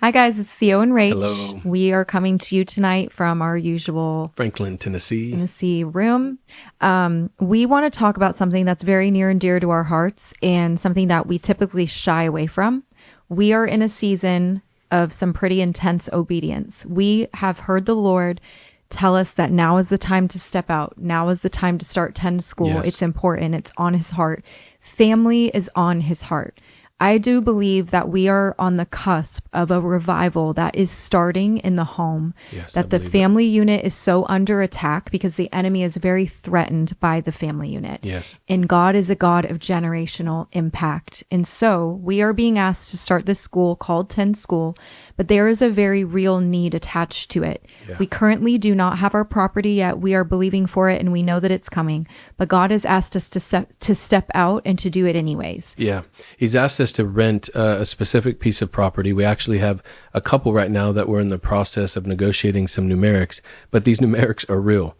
Hi, guys. It's Theo and Rach. Hello. We are coming to you tonight from our usual Franklin, Tennessee. room. We want to talk about something that's very near and dear to our hearts and something that we typically shy away from. We are in a season of some pretty intense obedience. We have heard the Lord tell us that now is the time to step out. Now is the time to start 10 school. Yes. It's important. It's on his heart. Family is on his heart. I do believe that we are on the cusp of a revival that is starting in the home, Yes, that the family unit is so under attack because the enemy is very threatened by the family unit. Yes. And God is a God of generational impact. And so we are being asked to start this school called 10 School, but there is a very real need attached to it. Yeah. We currently do not have our property yet. We are believing for it and we know that it's coming, but God has asked us to step out and to do it anyways. Yeah. He's asked us to rent a specific piece of property. We actually have a couple right now that we're in the process of negotiating some numerics, but these numerics are real.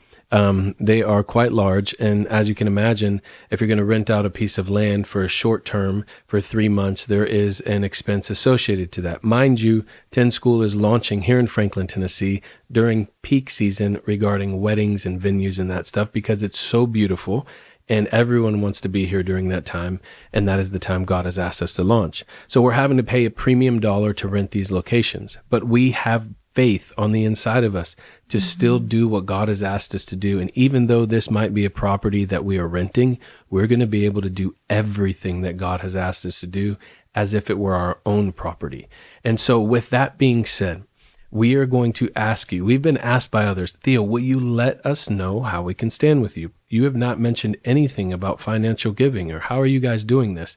They are quite large. And as you can imagine, if you're going to rent out a piece of land for a short term for 3 months, there is an expense associated to that. Mind you, 10 School is launching here in Franklin, Tennessee during peak season regarding weddings and venues and that stuff because it's so beautiful. And everyone wants to be here during that time. And that is the time God has asked us to launch. So we're having to pay a premium dollar to rent these locations. But we have faith on the inside of us to still do what God has asked us to do. And even though this might be a property that we are renting, we're going to be able to do everything that God has asked us to do as if it were our own property. And so with that being said, we are going to ask you, we've been asked by others, Theo, will you let us know how we can stand with you? You have not mentioned anything about financial giving or how are you guys doing this?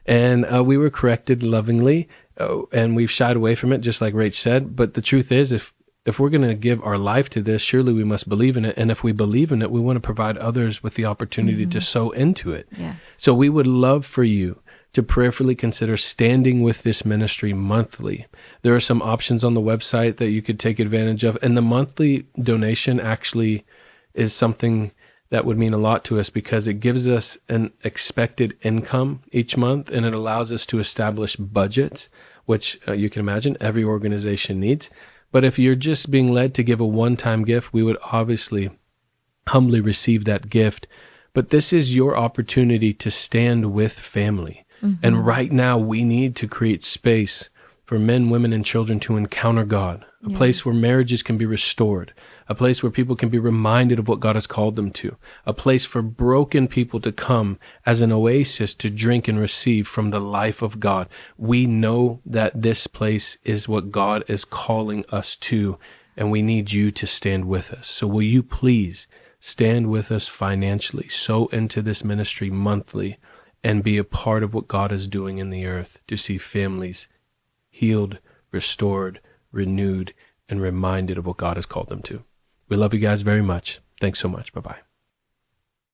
And we were corrected lovingly and we've shied away from it, just like Rach said. But the truth is, if we're going to give our life to this, surely we must believe in it. And if we believe in it, we want to provide others with the opportunity to sow into it. Yes. So we would love for you to prayerfully consider standing with this ministry monthly. There are some options on the website that you could take advantage of. And the monthly donation actually is something that would mean a lot to us because it gives us an expected income each month and it allows us to establish budgets, which you can imagine every organization needs. But if you're just being led to give a one-time gift, we would obviously humbly receive that gift. But this is your opportunity to stand with family. And right now we need to create space for men, women, and children to encounter God, a place where marriages can be restored, a place where people can be reminded of what God has called them to, a place for broken people to come as an oasis to drink and receive from the life of God. We know that this place is what God is calling us to, and we need you to stand with us. So will you please stand with us financially, sow into this ministry monthly, and be a part of what God is doing in the earth to see families healed, restored, renewed, and reminded of what God has called them to. We love you guys very much. Thanks so much. Bye-bye.